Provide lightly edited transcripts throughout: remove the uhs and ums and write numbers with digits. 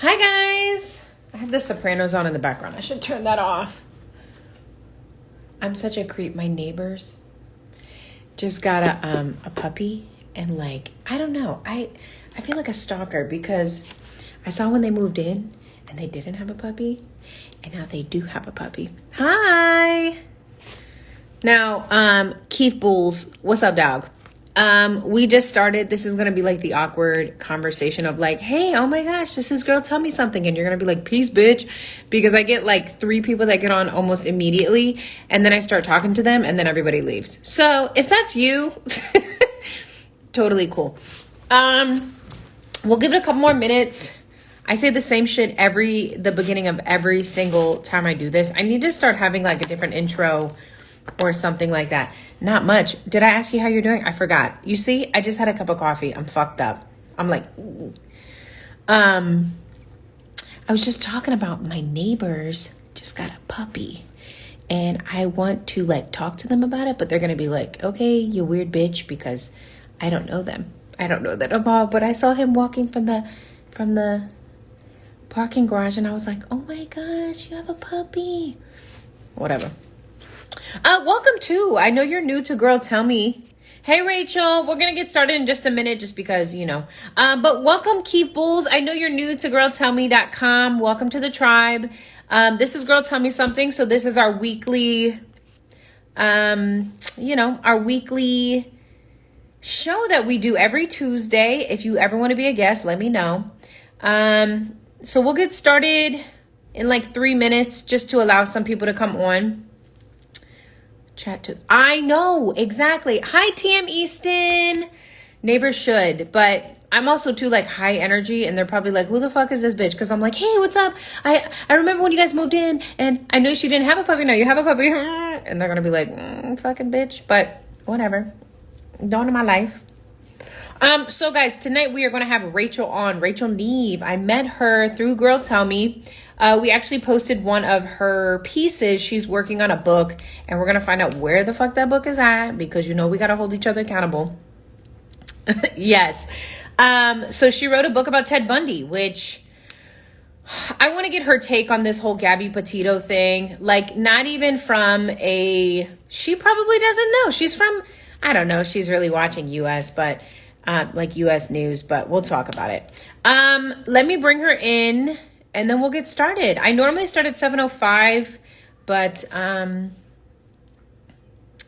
Hi guys! I have the Sopranos on in the background. I should turn that off. I'm such a creep. My neighbors just got a puppy, and like, I don't know. I feel like a stalker because I saw when they moved in and they didn't have a puppy, and now they do have a puppy. Hi! Now, Keith Bulls, what's up, dog? We just started. This is going to be like the awkward conversation of like, hey, oh my gosh, this is Girltellme something. And you're going to be like, peace, bitch. Because I get like 3 people that get on almost immediately. And then I start talking to them and then everybody leaves. So if that's you, totally cool. We'll give it a couple more minutes. I say the same shit the beginning of every single time I do this. I need to start having like a different intro or something like that. Not much. Did I ask you how you're doing? I forgot. You see, I just had a cup of coffee. I'm fucked up. I'm like, ooh. I was just talking about my neighbors just got a puppy. And I want to like talk to them about it, but they're going to be like, okay, you weird bitch, because I don't know them. I don't know that at all. But I saw him walking from the parking garage and I was like, oh my gosh, you have a puppy. Whatever. Welcome to, I know you're new to Girltellme. Hey, Rachel, we're going to get started in just a minute just because, you know. But welcome, Keith Bulls. I know you're new to Girltellme.com. Welcome to the tribe. This is Girltellme Something. So this is our weekly, our weekly show that we do every Tuesday. If you ever want to be a guest, let me know. So we'll get started in like 3 minutes just to allow some people to come on. I know, exactly. Hi, TM Easton. Neighbors should, but I'm also too like high energy, and they're probably like, who the fuck is this bitch? Because I'm like, hey, what's up? I remember when you guys moved in and I knew she didn't have a puppy. Now you have a puppy. And they're gonna be like, fucking bitch. But whatever. Dawn of my life. So guys, tonight we are going to have Rachel on, Rachel Neave. I met her through Girltellme. We actually posted one of her pieces. She's working on a book, and we're going to find out where the fuck that book is at, because you know we got to hold each other accountable. Yes. So she wrote a book about Ted Bundy, which I want to get her take on this whole Gabby Petito thing. Like, not even from she probably doesn't know. She's from, I don't know. She's really watching US, but like US news, but we'll talk about it. Let me bring her in and then we'll get started. I normally start at 7:05, but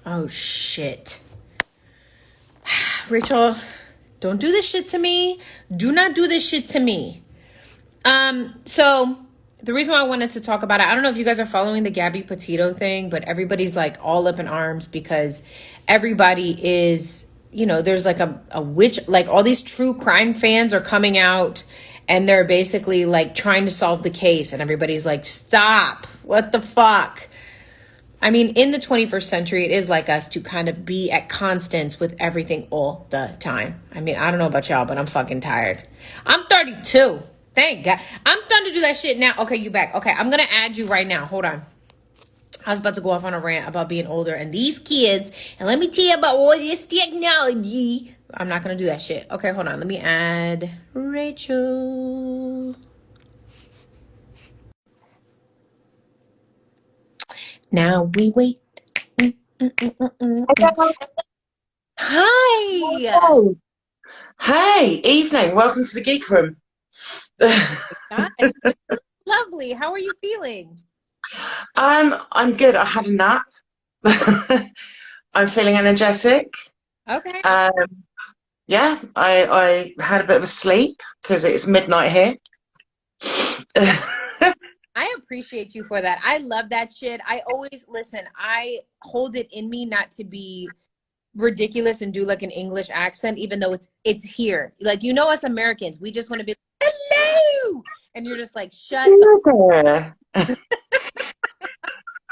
oh shit. Rachel, don't do this shit to me. Do not do this shit to me. So the reason why I wanted to talk about it, I don't know if you guys are following the Gabby Petito thing, but everybody's like all up in arms because everybody is, you know, there's like a witch, like all these true crime fans are coming out and they're basically like trying to solve the case. And everybody's like, stop. What the fuck? I mean, in the 21st century, it is like us to kind of be at constance with everything all the time. I mean, I don't know about y'all, but I'm fucking tired. I'm 32. Thank God. I'm starting to do that shit now. Okay, you back. Okay, I'm going to add you right now. Hold on. I was about to go off on a rant about being older and these kids. And let me tell you about all this technology. I'm not going to do that shit. Okay, hold on. Let me add Rachel. Now we wait. Hi. Hello. Hey, evening. Welcome to the Geek Room. Guys, lovely. How are you feeling? I'm good. I had a nap. I'm feeling energetic. Okay. Yeah, I had a bit of a sleep because it's midnight here. I appreciate you for that. I love that shit. I always listen. I hold it in me not to be ridiculous and do like an English accent, even though it's here. Like, you know, us Americans, we just want to be like, hello, and you're just like, shut up.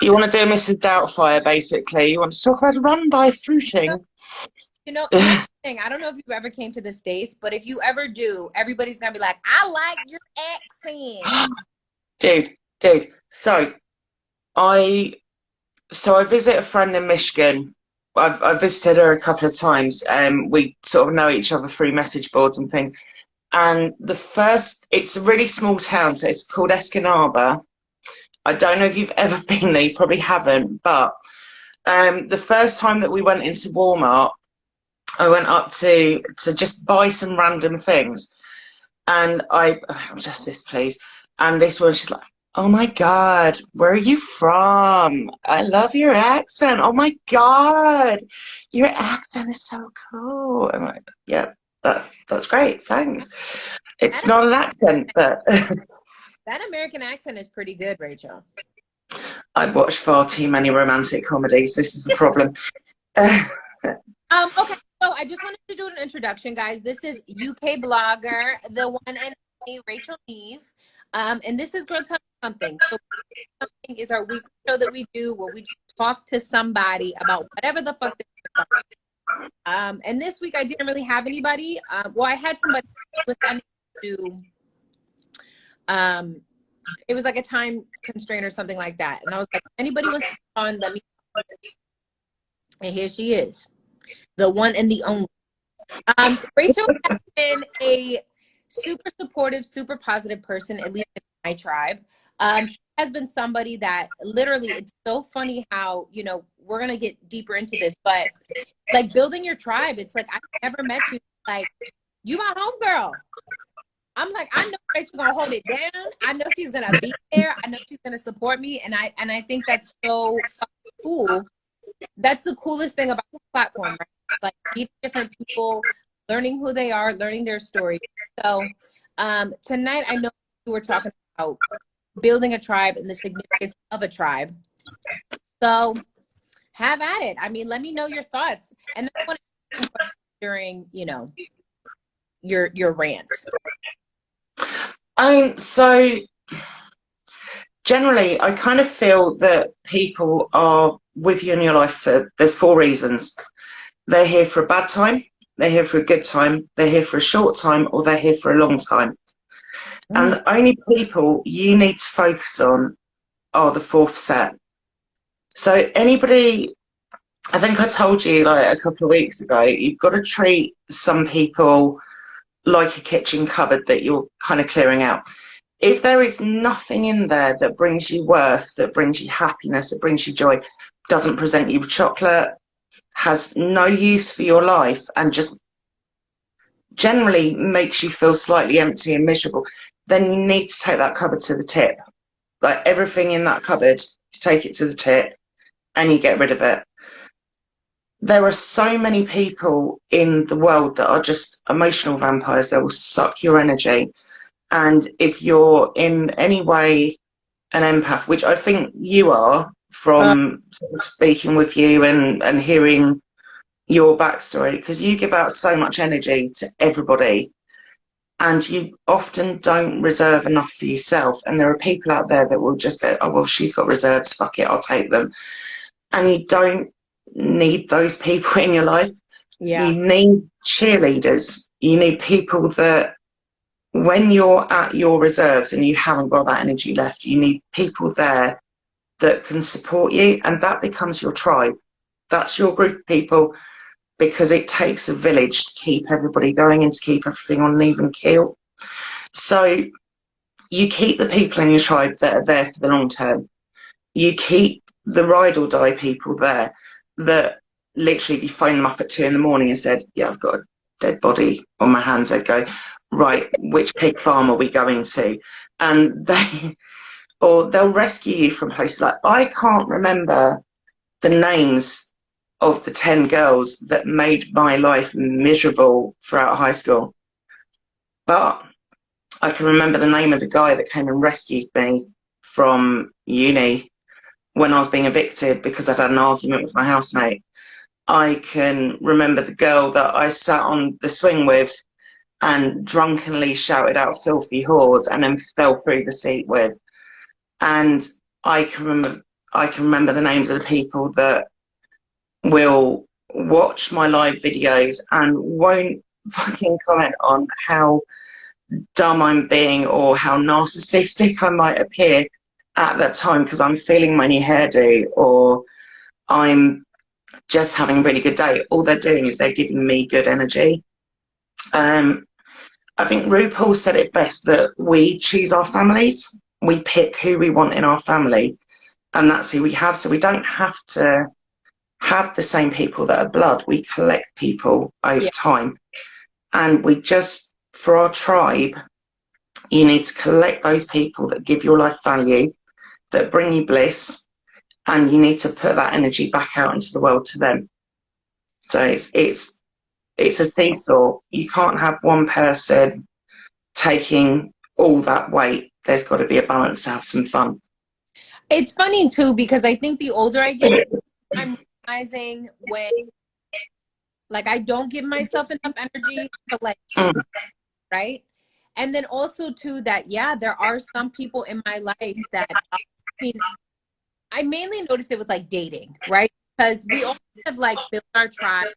You want to do Mrs. Doubtfire, basically. You want to talk about run by fruiting. You know, and that's the thing. I don't know if you ever came to the States, but if you ever do, everybody's gonna be like, I like your accent. Dude. So I visit a friend in Michigan. I've visited her a couple of times. We sort of know each other through message boards and things. And it's a really small town, so it's called Escanaba. I don't know if you've ever been there, you probably haven't, but the first time that we went into Walmart, I went up to just buy some random things. And just this, please. And this one, she's like, oh my God, where are you from? I love your accent. Oh my God, your accent is so cool. I'm like, yeah, that's great. Thanks. It's That, not an accent, but that American accent is pretty good, Rachel. I've watched far too many romantic comedies. This is the problem. Okay, so I just wanted to do an introduction, guys. This is UK blogger, the one and only Rachel Neave. And this is Girl Tell Me Something. So something is our weekly show that we do where we just talk to somebody about whatever the fuck they are. And this week I didn't really have anybody. Well, I had somebody who was sending to it was like a time constraint or something like that. And I was like, anybody wants to on, let me. And here she is, the one and the only. Rachel has been a super supportive, super positive person, at least in my tribe. She has been somebody that literally, it's so funny how, you know, we're going to get deeper into this, but like building your tribe, it's like, I've never met you. Like, you my homegirl. I'm like, I know Rachel gonna hold it down. I know she's gonna be there. I know she's gonna support me, and I think that's so cool. That's the coolest thing about the platform, right? Like meeting different people, learning who they are, learning their story. So tonight, I know we were talking about building a tribe and the significance of a tribe. So have at it. I mean, let me know your thoughts, and then I want to during your rant. So generally, I kind of feel that people are with you in your life there's 4 reasons. They're here for a bad time, they're here for a good time, they're here for a short time, or they're here for a long time. And the only people you need to focus on are the 4th set. So anybody, I think I told you like a couple of weeks ago, you've got to treat some people like a kitchen cupboard that you're kind of clearing out. If there is nothing in there that brings you worth, that brings you happiness, that brings you joy, doesn't present you with chocolate, has no use for your life, and just generally makes you feel slightly empty and miserable, then you need to take that cupboard to the tip. Like everything in that cupboard, you take it to the tip and you get rid of it. There are so many people in the world that are just emotional vampires. They will suck your energy. And if you're in any way an empath, which I think you are from speaking with you and hearing your backstory, because you give out so much energy to everybody and you often don't reserve enough for yourself. And there are people out there that will just go, oh, well, she's got reserves, fuck it, I'll take them. And you don't need those people in your life. Yeah. You need cheerleaders. You need people that when you're at your reserves and you haven't got that energy left, you need people there that can support you, and that becomes your tribe. That's your group of people, because it takes a village to keep everybody going and to keep everything on an even keel. So you keep the people in your tribe that are there for the long term. You keep the ride or die people there that literally, if you phone them up at 2 a.m. and said, yeah, I've got a dead body on my hands, they'd go, right, which pig farm are we going to? And they'll rescue you from places like, I can't remember the names of the 10 girls that made my life miserable throughout high school, but I can remember the name of the guy that came and rescued me from uni when I was being evicted because I'd had an argument with my housemate. I can remember the girl that I sat on the swing with and drunkenly shouted out filthy whores and then fell through the seat with. And I can remember the names of the people that will watch my live videos and won't fucking comment on how dumb I'm being or how narcissistic I might appear at that time because I'm feeling my new hairdo or I'm just having a really good day. All they're doing is they're giving me good energy. I think RuPaul said it best that we choose our families. We pick who we want in our family, and that's who we have. So we don't have to have the same people that are blood. We collect people over Yeah. time. And we just, for our tribe, you need to collect those people that give your life value, that bring you bliss, and you need to put that energy back out into the world to them. So it's a seesaw. You can't have one person taking all that weight. There's got to be a balance to have some fun. It's funny too, because I think the older I get, I'm realizing when like I don't give myself enough energy to like, Mm, right? And then also too that, yeah, there are some people in my life that, I mean, I mainly noticed it with like dating, right? Because we all have like built our tribe.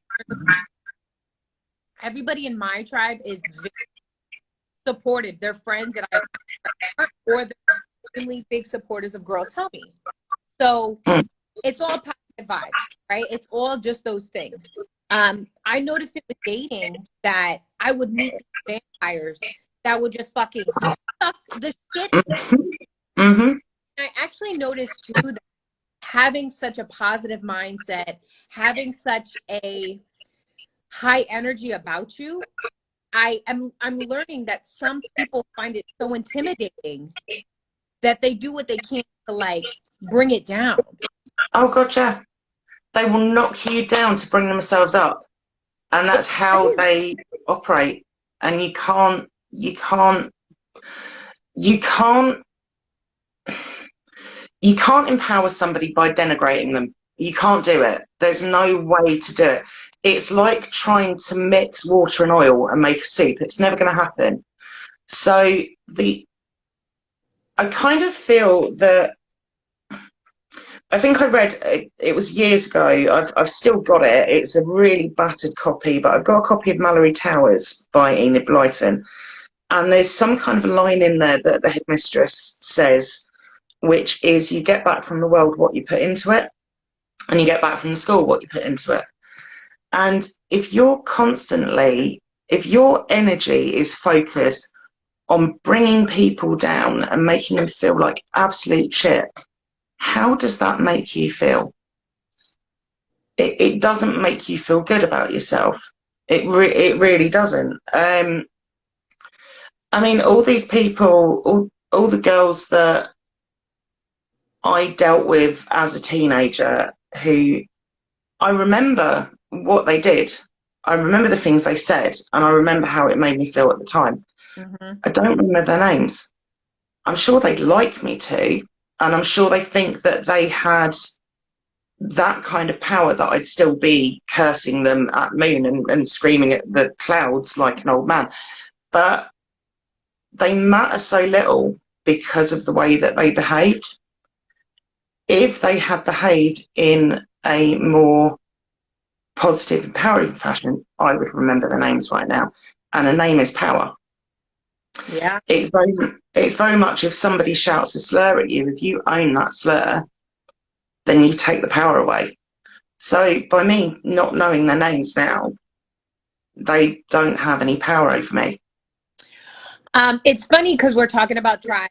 Everybody in my tribe is very supportive. They're friends that I or they're extremely big supporters of Girltellme. So mm, it's all positive vibes, right? It's all just those things. I noticed it with dating that I would meet these vampires that would just fucking suck the shit. mm-hmm. I actually noticed too that having such a positive mindset, having such a high energy about you, I'm learning that some people find it so intimidating that they do what they can to like bring it down. Oh, gotcha. They will knock you down to bring themselves up. And It's that's how crazy. they operate. And you can't you can't empower somebody by denigrating them. You can't do it. There's no way to do it. It's like trying to mix water and oil and make a soup. It's never going to happen. So I kind of feel that I think I read it was years ago. I've still got it. It's a really battered copy, but I've got a copy of Mallory Towers by Enid Blyton. And there's some kind of a line in there that the headmistress says, which is you get back from the world what you put into it, and you get back from the school what you put into it. And if your energy is focused on bringing people down and making them feel like absolute shit, how does that make you feel? It doesn't make you feel good about yourself. It really doesn't. I mean, all these people, all the girls that I dealt with as a teenager who I remember what they did. I remember the things they said, and I remember how it made me feel at the time. Mm-hmm. I don't remember their names. I'm sure they'd like me to, and I'm sure they think that they had that kind of power that I'd still be cursing them at moon and screaming at the clouds like an old man. But they matter so little because of the way that they behaved. If they had behaved in a more positive, empowering fashion, I would remember the names right now. And a name is power. Yeah. It's very much if somebody shouts a slur at you, if you own that slur, then you take the power away. So by me not knowing their names now, they don't have any power over me. It's funny because we're talking about tribe,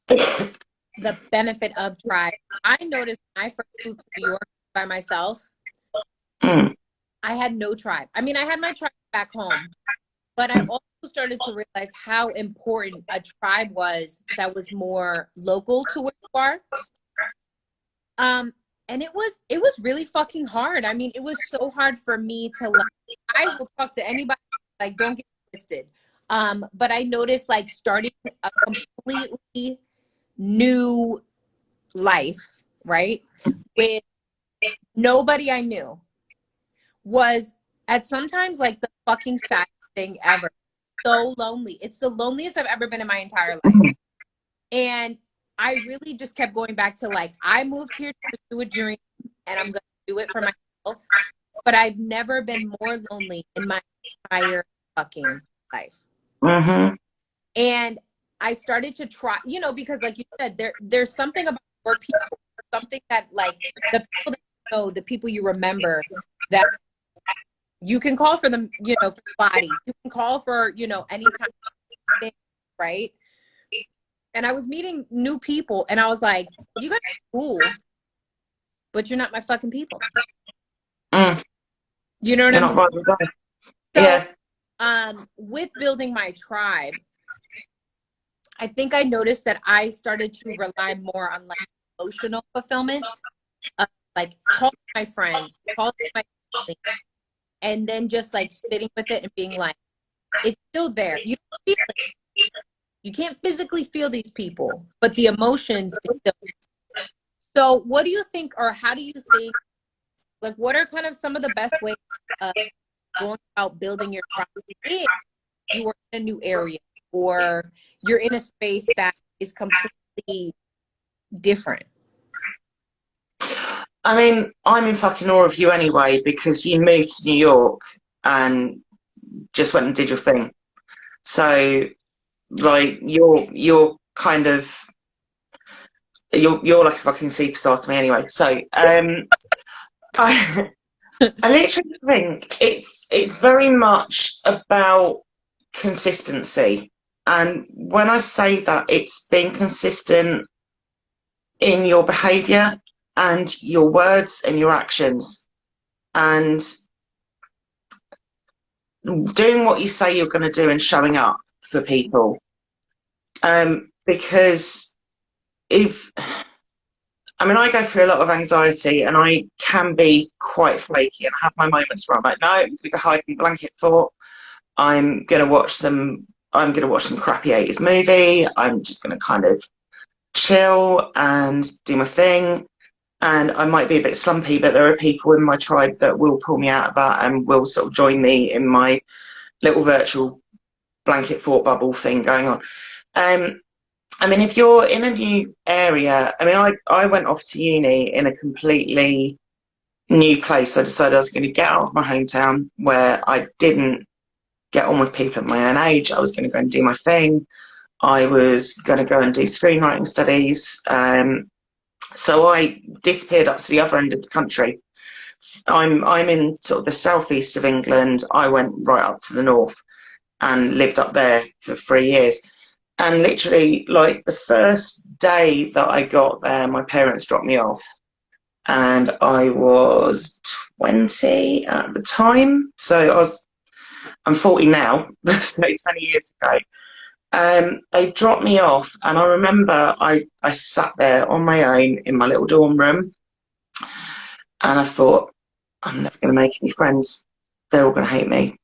the benefit of tribe. I noticed when I first moved to New York by myself, Mm, I had no tribe. I mean, I had my tribe back home, but I also started to realize how important a tribe was that was more local to where you are. And it was really fucking hard. I mean, it was so hard for me to like I will talk to anybody, like don't get twisted. But I noticed like starting a completely new life, right? With nobody I knew was at sometimes like the fucking saddest thing ever. So lonely. It's the loneliest I've ever been in my entire life. mm, And I really just kept going back to like, I moved here to pursue a dream and I'm going to do it for myself. But I've never been more lonely in my entire fucking life. mm-hmm. And I started to try, because like you said, there's something about your people, something that like the people that you know, the people you remember that You can call for them, you know, for the body. You can call for, you know, anytime, right? And I was meeting new people, and I was like, you guys are cool, but you're not my fucking people. Mm. You know what You're I'm not saying? right with that. So, Yeah. with building my tribe, I think I noticed that I started to rely more on like emotional fulfillment, like calling my friends, calling my family, and then just like sitting with it and being like, it's still there. You don't feel it. You can't physically feel these people, but the emotions is still. So, what do you think, or how do you think, like, what are kind of some of the best ways of going about building your tribe if you are in a new area or you're in a space that is completely different? I mean, I'm in fucking awe of you anyway because you moved to New York and just went and did your thing. So, like, you're kind of you're like a fucking superstar to me anyway. So, I I literally think it's very much about consistency. And when I say that, it's being consistent in your behavior and your words and your actions and doing what you say you're going to do and showing up for people. Because if, I mean, I go through a lot of anxiety and I can be quite flaky and I have my moments where I'm like, no, I'm going to go hide in a blanket fort. I'm going to watch some crappy 80s movie. I'm just going to kind of chill and do my thing. And I might be a bit slumpy, but there are people in my tribe that will pull me out of that and will sort of join me in my little virtual blanket fort bubble thing going on. Um, I mean, if you're in a new area, I mean, I went off to uni in a completely new place. I decided I was going to get out of my hometown where I didn't get on with people at my own age. I was going to go and do my thing. I was going to go and do screenwriting studies. So I disappeared up to the other end of the country. I'm in sort of the southeast of England. I went right up to the north and lived up there for 3 years. And literally, like the first day that I got there, my parents dropped me off, and I was 20 at the time. So I'm 40 now, so 20 years ago. They dropped me off, and I remember I sat there on my own in my little dorm room, and I thought, I'm never going to make any friends. They're all going to hate me.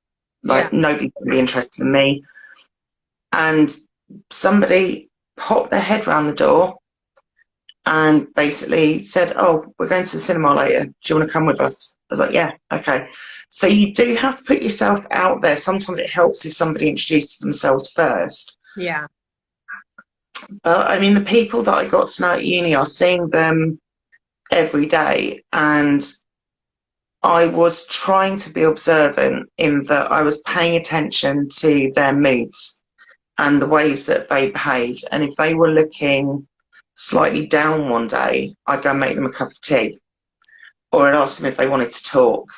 Yeah. Like, nobody's going to be interested in me. And somebody popped their head round the door and basically said, oh, we're going to the cinema later. Do you want to come with us? I was like, yeah, okay. So you do have to put yourself out there. Sometimes it helps if somebody introduces themselves first. Yeah. But I mean, the people that I got to know at uni, I was seeing them every day, and I was trying to be observant in that I was paying attention to their moods and the ways that they behaved. And if they were looking slightly down one day, I'd go and make them a cup of tea, or I'd ask them if they wanted to talk,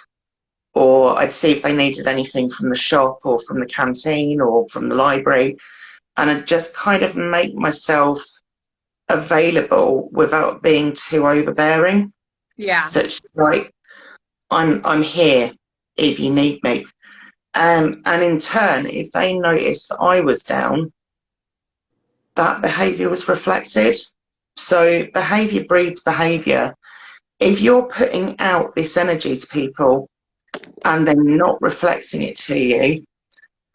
or I'd see if they needed anything from the shop or from the canteen or from the library. And I'd just kind of make myself available without being too overbearing. Yeah. So it's like, I'm here if you need me. And in turn, if they noticed that I was down, that behaviour was reflected. So behaviour breeds behaviour. If you're putting out this energy to people and then not reflecting it to you,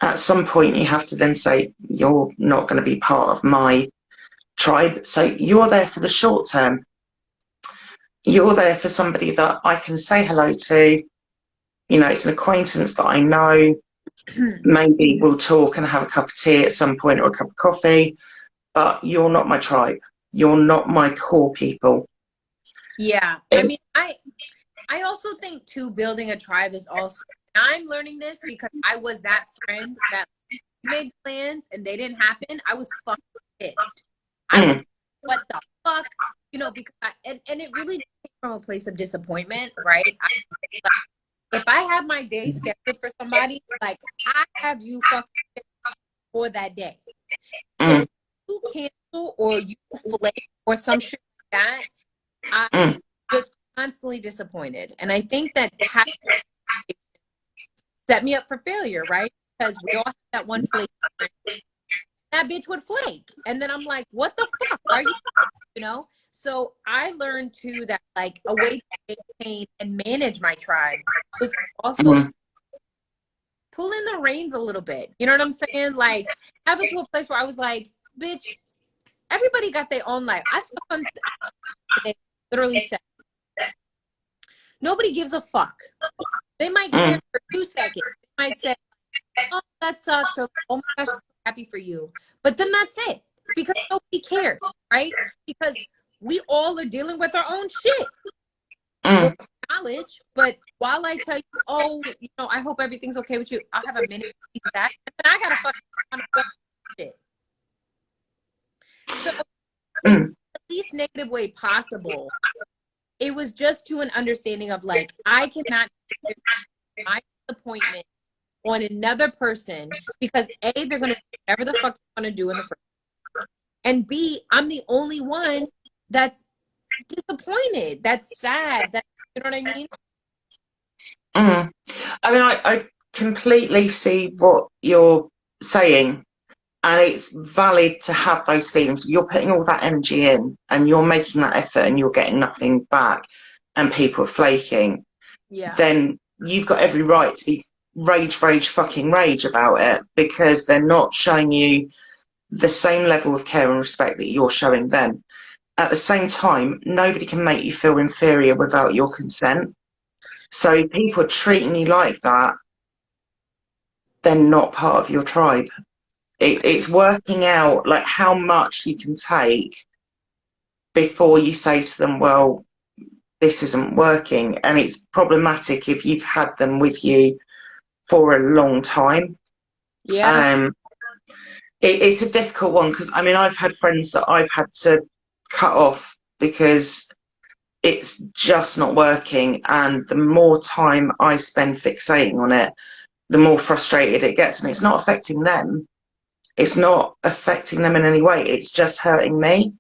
at some point you have to then say, you're not going to be part of my tribe. So you're there for the short term. You're there for somebody that I can say hello to. You know, it's an acquaintance that I know. Maybe we'll talk and have a cup of tea at some point or a cup of coffee, but you're not my tribe. You're not my core people. Yeah. I mean, I also think too, building a tribe is also, and I'm learning this because I was that friend that made plans and they didn't happen. I was fucking pissed. I was, Mm, what the fuck? You know, because and it really came from a place of disappointment, right? if I have my day scheduled for somebody, like I have you fucking for that day. So Mm, if you cancel or you flake or some shit like that, I mm, was constantly disappointed. And I think that set me up for failure, right? Because we all have that one flake. That bitch would flake. And then I'm like, what the fuck? Why are you know? So I learned too that like a way to maintain and manage my tribe was also mm, pull in the reins a little bit. You know what I'm saying? Like have it to a place where I was like, bitch, everybody got their own life. I saw something today literally said, nobody gives a fuck. They might care mm, for 2 seconds. They might say, oh, that sucks, or oh my gosh, I'm so happy for you. But then that's it. Because nobody cares, right? Because we all are dealing with our own shit. Well, mm. knowledge, but while I tell you, oh, you know, I hope everything's okay with you, I'll have a minute piece of that, and then I gotta fucking on shit. So in Mm. the least negative way possible, it was just to an understanding of like, I cannot get my disappointment on another person because A, they're gonna do whatever the fuck they want to do in the first, and B, I'm the only one that's disappointed, that's sad, that you know what I mean? Mm. I mean, I completely see what you're saying, and it's valid to have those feelings. You're putting all that energy in, and you're making that effort, and you're getting nothing back, and people are flaking. Yeah. Then you've got every right to be fucking rage about it because they're not showing you the same level of care and respect that you're showing them. At the same time, nobody can make you feel inferior without your consent. So people treating you like that, they're not part of your tribe. It's working out like how much you can take before you say to them, well, this isn't working. And it's problematic if you've had them with you for a long time. Yeah. Um, it's a difficult one because I mean, I've had friends that I've had to cut off because it's just not working. And the more time I spend fixating on it, the more frustrated it gets. And it's not affecting them. It's not affecting them in any way. It's just hurting me.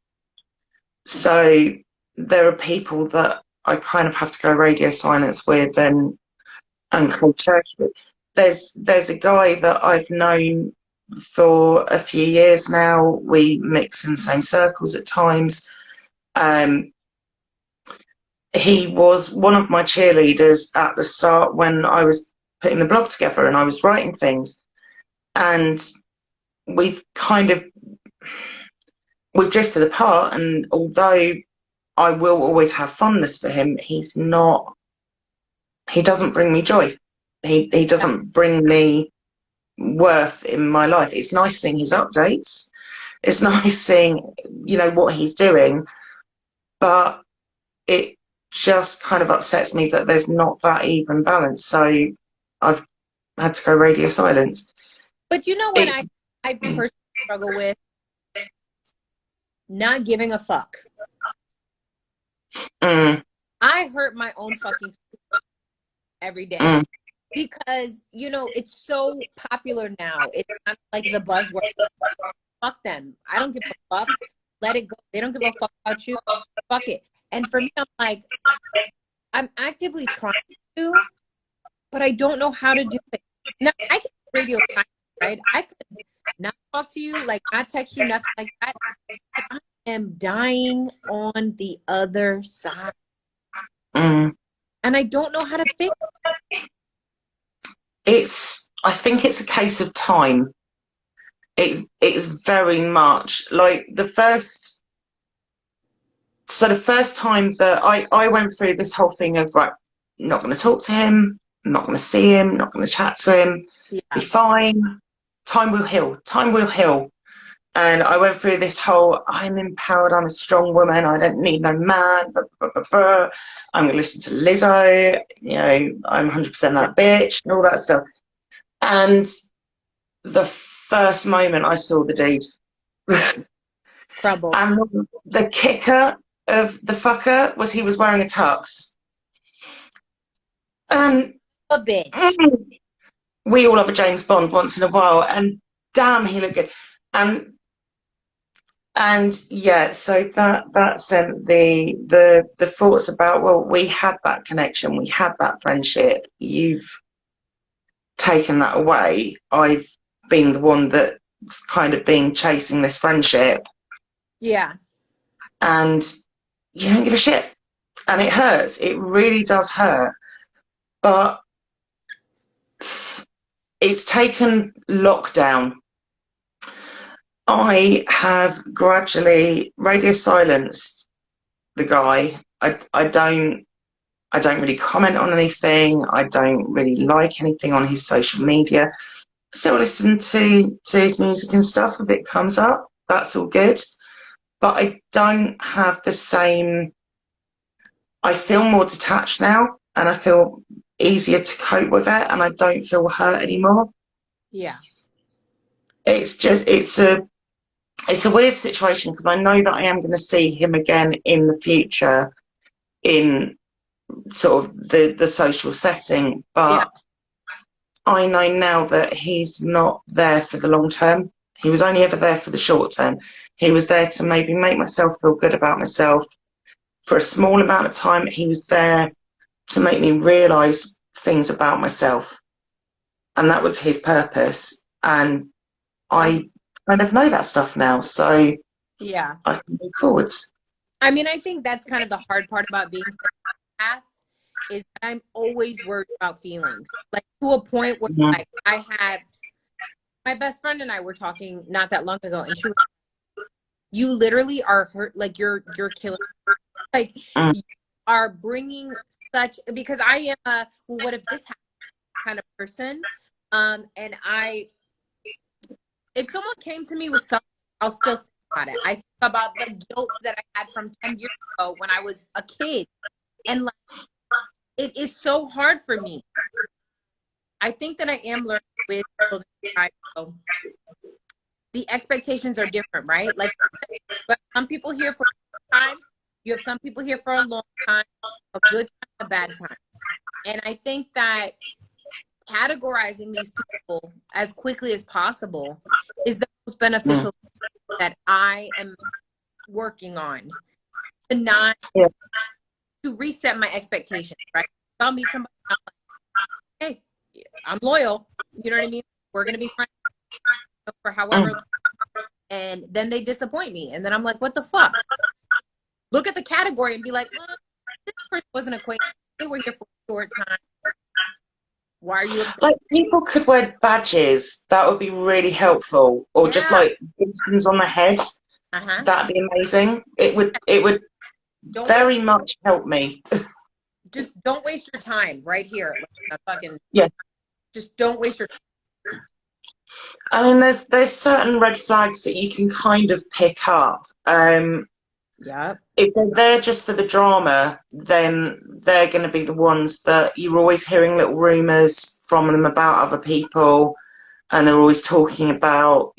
So there are people that I kind of have to go radio silence with and cold turkey with. There's a guy that I've known for a few years now. We mix in the same circles at times. Um, he was one of my cheerleaders at the start when I was putting the blog together and I was writing things. And we've kind of we've drifted apart. And although I will always have fondness for him, he's not. He doesn't bring me joy. He doesn't bring me worth in my life. It's nice seeing his updates. It's nice seeing, you know, what he's doing, but it just kind of upsets me that there's not that even balance. So I've had to go radio silence. But you know what It, I personally struggle with? Not giving a fuck. mm, I hurt my own fucking every day mm, because, you know, it's so popular now. It's not like the buzzword. Fuck them. I don't give a fuck. Let it go. They don't give a fuck about you. Fuck it. And for me, I'm like, I'm actively trying to, but I don't know how to do it. Now, I can radio, right? I could not talk to you, like not text you, nothing like that. But I am dying on the other side. mm. And I don't know how to fix I think it's a case of time. It's very much like the first time that I went through this whole thing of right, not going to talk to him, not going to see him, not going to chat to him, it. be Yeah. fine. Time will heal. Time will heal. And I went through this whole, I'm empowered, I'm a strong woman, I don't need no man, blah, blah, blah, blah. I'm going to listen to Lizzo, you know, I'm 100% that bitch, and all that stuff. And the first moment I saw the dude, Crumble. and the kicker of the fucker was he was wearing a tux. And A bitch. mm, we all have a James Bond once in a while, and damn, he looked good. And yeah, so that sent the thoughts about, well, we had that connection, we had that friendship. You've taken that away. I've been the one that's kind of been chasing this friendship, Yeah. and you don't give a shit, and it hurts. It really does hurt, but it's taken lockdown. I have gradually radio silenced the guy. I don't really comment on anything. I don't really like anything on his social media. Still listen to his music and stuff if it comes up. That's all good. But I don't have the same. I feel more detached now, and I feel easier to cope with it, and I don't feel hurt anymore. Yeah. It's a weird situation, because I know that I am going to see him again in the future in sort of the social setting, but Yeah. I know now that he's not there for the long term. He was only ever there for the short term. He was there to maybe make myself feel good about myself for a small amount of time. He was there to make me realise things about myself, and that was his purpose. And I kind of know that stuff now, so Yeah. I can move forwards. I mean, I think that's kind of the hard part about being path, is that I'm always worried about feelings. Like, to a point where, Mhm. like, I have my best friend and I were talking not that long ago, and she was, you literally are hurt, like you're killing me. Like, Mm. you are bringing such, because I am a, well, what if this happened kind of person. And if someone came to me with something, I'll still think about it. I think about the guilt that I had from 10 years ago when I was a kid. And like, it is so hard for me. I think that I am learning with people that I know. The expectations are different, right? Like, but some people here for a time, you have some people here for a long time, a good time, a bad time. And I think that categorizing these people as quickly as possible is the most Mm. beneficial that I am working on, to not, Yeah. to reset my expectations, right? I'll meet somebody, I'm like, hey, I'm loyal, you know what I mean? We're going to be friends for however long. And then they disappoint me. And then I'm like, what the fuck? Look at the category and be like, this person wasn't acquainted. They were here for a short time. Why are you upset? Like, people could wear badges. That would be really helpful, or just Yeah. like buttons on the head. Uh-huh. That'd be amazing. It would Don't wait. very much help me. Just don't waste your time right here. Like, fucking, Yeah. just don't waste your I mean, there's certain red flags that you can kind of pick up. Yeah. If they're there just for the drama, then they're going to be the ones that you're always hearing little rumours from them about other people, and they're always talking about,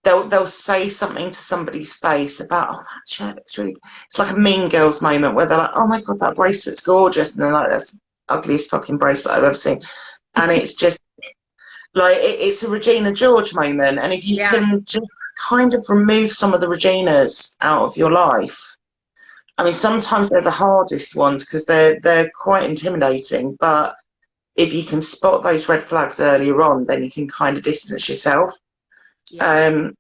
they'll say something to somebody's face about, oh, that shirt looks really good. It's like a Mean Girls moment where they're like, oh my God, that bracelet's gorgeous. And they're like, that's the ugliest fucking bracelet I've ever seen. And it's just like, it's a Regina George moment. And if you Yeah. can just kind of remove some of the Reginas out of your life, I mean, sometimes they're the hardest ones because they're quite intimidating, but if you can spot those red flags earlier on, then you can kind of distance yourself. Yeah.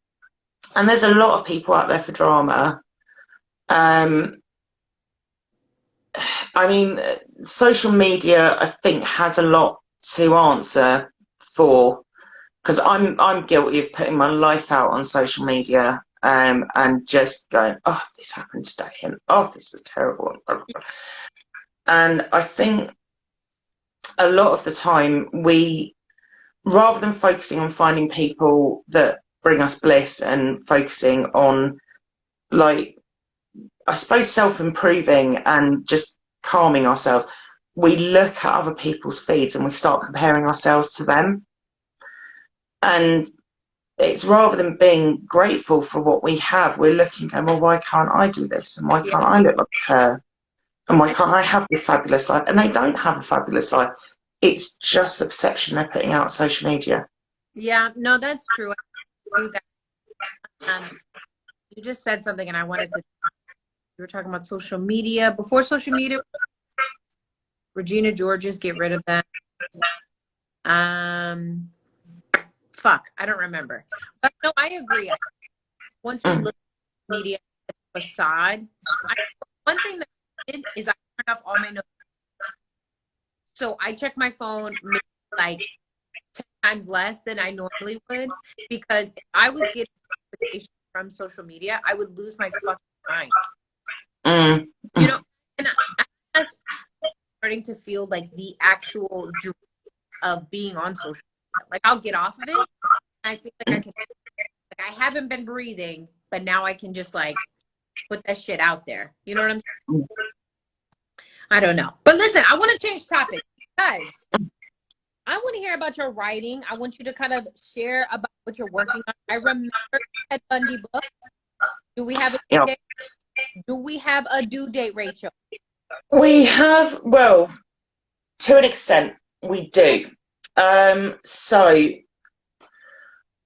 And there's a lot of people out there for drama. I mean, social media, I think, has a lot to answer for, because I'm guilty of putting my life out on social media, and just going, oh, this happened today, and oh, this was terrible. And I think a lot of the time, we, rather than focusing on finding people that bring us bliss and focusing on, like, I suppose, self-improving and just calming ourselves, we look at other people's feeds and we start comparing ourselves to them. And it's, rather than being grateful for what we have, we're looking, going, well, why can't I do this? And why can't I look like her? And why can't I have this fabulous life? And they don't have a fabulous life. it's just the perception they're putting out on social media. Yeah, no, that's true. I do that. You just said something and I wanted to, you were talking about social media. Before social media, Regina George's Get Rid of Them. Fuck, I don't remember. But no, I agree. Once we look at media facade, one thing that I did is I turned off all my notifications. So I check my phone maybe like 10 times less than I normally would, because if I was getting notifications from social media, I would lose my fucking mind. You know, and I'm starting to feel like the actual dream of being on social media. Like I'll get off of it, and I feel like I can. Like I haven't been breathing, but now I can just like put that shit out there. You know what I'm saying? I don't know. But listen, I want to change topic because I want to hear about your writing. I want you to kind of share about what you're working on. I remember Ted Bundy book. Do we have a due date? Do we have a due date, Rachel? We have, well, to an extent, we do. So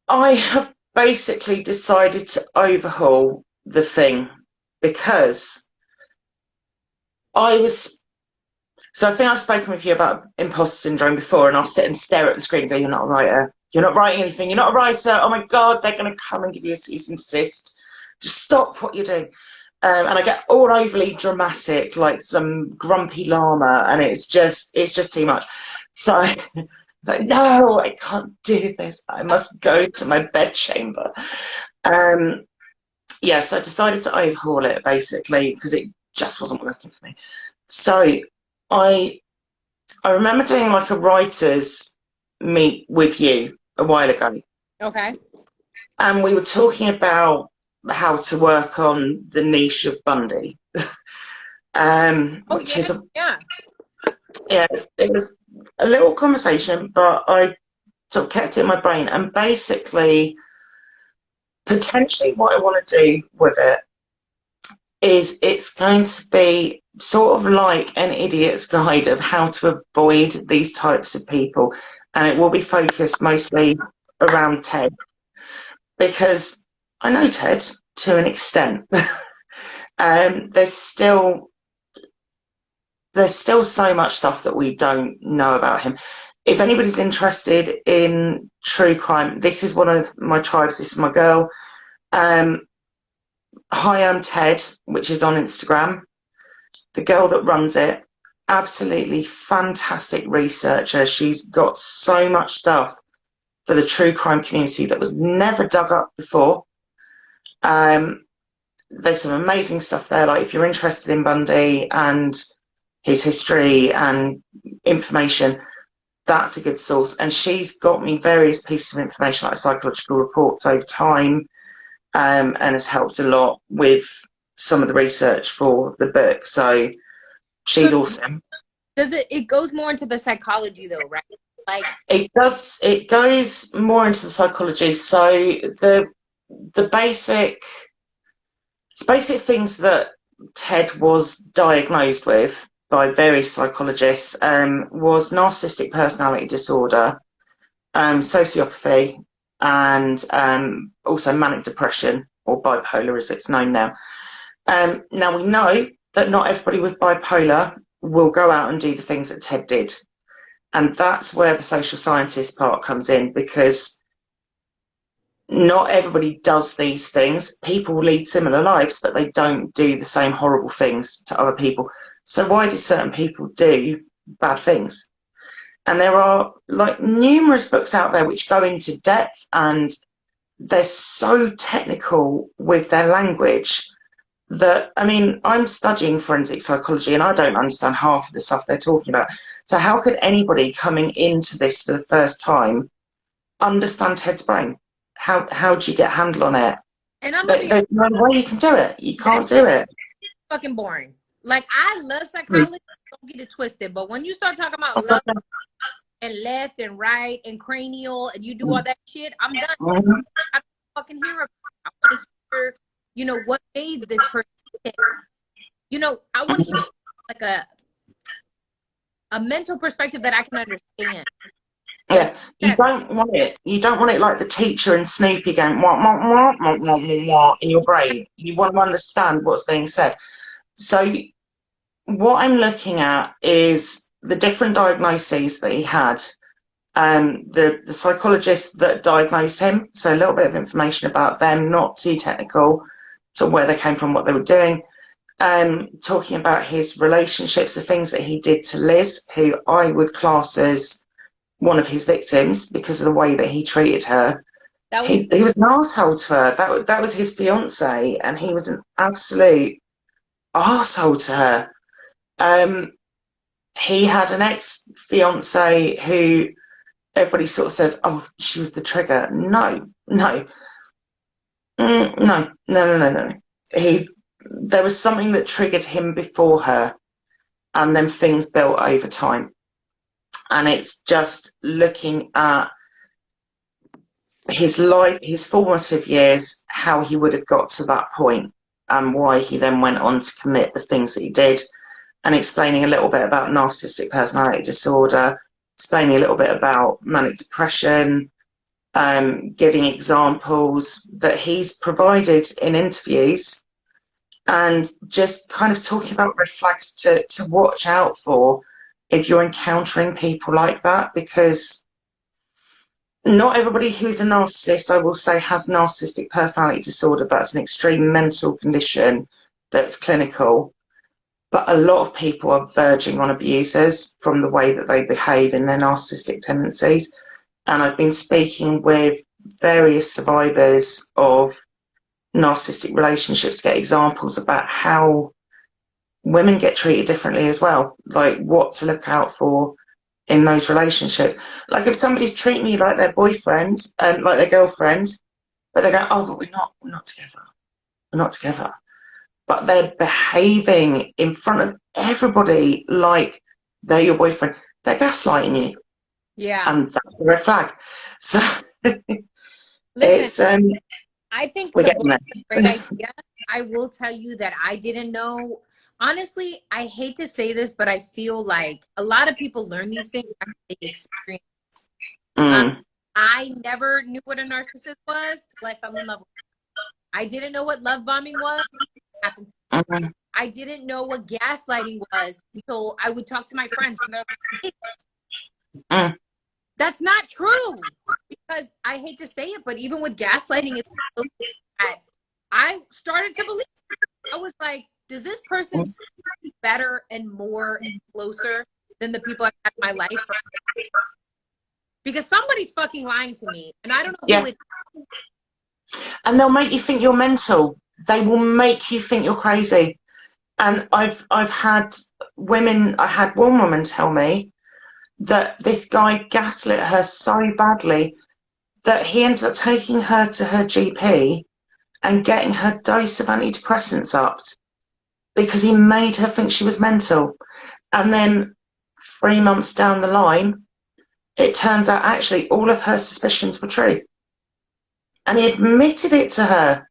I have basically decided to overhaul the thing because I think I've spoken with you about imposter syndrome before, and I'll sit and stare at the screen and go, you're not a writer. You're not writing anything. You're not a writer. Oh my God, they're going to come and give you a cease and desist. Just stop what you're doing. And I get all overly dramatic, like some grumpy llama, and it's just too much. So like, no, I can't do this. I must go to my bedchamber. Yeah, so I decided to overhaul it basically because it just wasn't working for me. So I remember doing like a writers meet with you a while ago. Okay. And we were talking about how to work on the niche of Bundy. Which is it was a little conversation, but I sort of kept it in my brain. And basically, potentially what I want to do with it is it's going to be sort of like an idiot's guide of how to avoid these types of people. And it will be focused mostly around Ted, because I know Ted to an extent. There's still so much stuff that we don't know about him. If anybody's interested in true crime, this is one of my tribes. This is my girl. Hi, I'm Ted, which is on Instagram. The girl that runs it, absolutely fantastic researcher. She's got so much stuff for the true crime community that was never dug up before. There's some amazing stuff there. Like if you're interested in Bundy and his history and information, that's a good source. And she's got me various pieces of information, like psychological reports over time, and has helped a lot with some of the research for the book. So she's awesome. It goes more into the psychology though, right? Like it goes more into the psychology. So the basic things that Ted was diagnosed with by various psychologists was narcissistic personality disorder, sociopathy, and also manic depression, or bipolar as it's known now. Now we know that not everybody with bipolar will go out and do the things that Ted did. And that's where the social scientist part comes in, because not everybody does these things. People lead similar lives, but they don't do the same horrible things to other people. So why do certain people do bad things? And there are like numerous books out there which go into depth, and they're so technical with their language that, I mean, I'm studying forensic psychology and I don't understand half of the stuff they're talking about. So how could anybody coming into this for the first time understand Ted's brain? How do you get a handle on it? And There's no way you can do it. You can't do it. Fucking boring. Like, I love psychology, don't get it twisted, but when you start talking about love and left and right and cranial and you do all that shit, I'm done. I don't fucking hear about it. I want to hear, you know, what made this person tick. You know, I want to hear like a mental perspective that I can understand. Like Yeah, you don't want it. You don't want it like the teacher and Snoopy going wah, wah, wah, wah, wah, wah, wah, in your brain. You want to understand what's being said. So what I'm looking at is the different diagnoses that he had. The psychologist that diagnosed him. So a little bit of information about them, not too technical, to where they came from, what they were doing. Talking about his relationships, the things that he did to Liz, who I would class as one of his victims because of the way that he treated her. that was He was an arsehole to her. That was his fiance, and he was an absolute arsehole to her. He had an ex-fiance who everybody sort of says, oh, she was the trigger. No, no. No. There was something that triggered him before her, and then things built over time. And it's just looking at his life, his formative years, how he would have got to that point, and why he then went on to commit the things that he did, and explaining a little bit about narcissistic personality disorder, explaining a little bit about manic depression, giving examples that he's provided in interviews, and just kind of talking about red flags to watch out for if you're encountering people like that, because not everybody who is a narcissist, I will say, has narcissistic personality disorder. That's an extreme mental condition that's clinical. But a lot of people are verging on abusers from the way that they behave in their narcissistic tendencies. And I've been speaking with various survivors of narcissistic relationships to get examples about how women get treated differently as well, like what to look out for in those relationships. Like if somebody's treating you like their boyfriend, like their girlfriend, but they go, oh, but we're not together. But they're behaving in front of everybody like they're your boyfriend. They're gaslighting you. yeah. And that's a red flag. So Listen, it's I think we're the getting book there. is a great idea. I will tell you that I didn't know. Honestly, I hate to say this, but I feel like a lot of people learn these things after they experience. Mm, I never knew what a narcissist was till I fell in love with him. I didn't know what love bombing was. It happened to me. mm, I didn't know what gaslighting was until I would talk to my friends and they're like, hey, mm, that's not true. Because I hate to say it, but even with gaslighting, it's that I started to believe. I was like, does this person mm. seem better and more and closer than the people I've had in my life? Because somebody's fucking lying to me, and I don't know who Yeah. it And they'll make you think you're mental. They will make you think you're crazy. And I've had women, I had one woman tell me that this guy gaslit her so badly that he ended up taking her to her GP and getting her dose of antidepressants upped because he made her think she was mental. And then 3 months down the line, it turns out actually all of her suspicions were true. And he admitted it to her.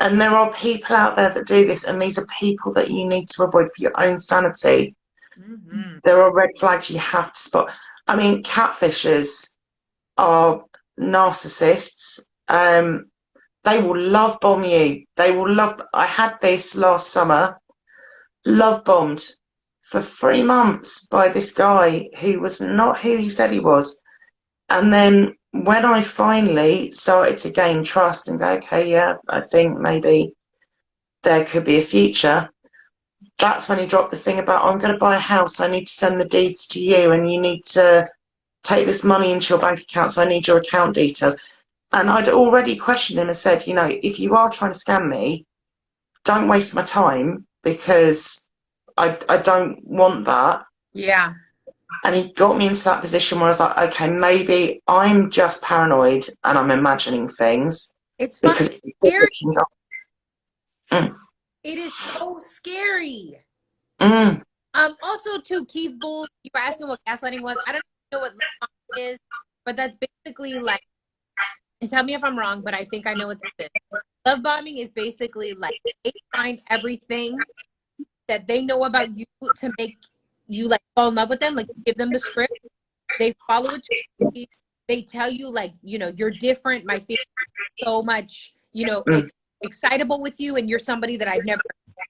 And there are people out there that do this, and these are people that you need to avoid for your own sanity. Mm-hmm. There are red flags you have to spot. I mean, catfishers are narcissists. They will love bomb you. They will love. I had this last summer, love bombed for 3 months by this guy who was not who he said he was. And then when I finally started to gain trust and go, okay, yeah, I think maybe there could be a future, that's when he dropped the thing about, I'm going to buy a house, I need to send the deeds to you, and you need to take this money into your bank account, so I need your account details. And I'd already questioned him and said, you know, if you are trying to scam me, don't waste my time, because I don't want that. Yeah. And he got me into that position where I was like, okay, maybe I'm just paranoid and I'm imagining things It's because fucking scary. mm, It is so scary. mm, Also, to Keith Bull, you were asking what gaslighting was. I don't know what love bombing is, but that's basically like, and tell me if I'm wrong, but I think I know what this is. Love bombing is basically like they find everything that they know about you to make you like fall in love with them, like you give them the script, they follow it to a T. They tell you like, you're different. My family is so much, Mm. excitable with you, and you're somebody that I've never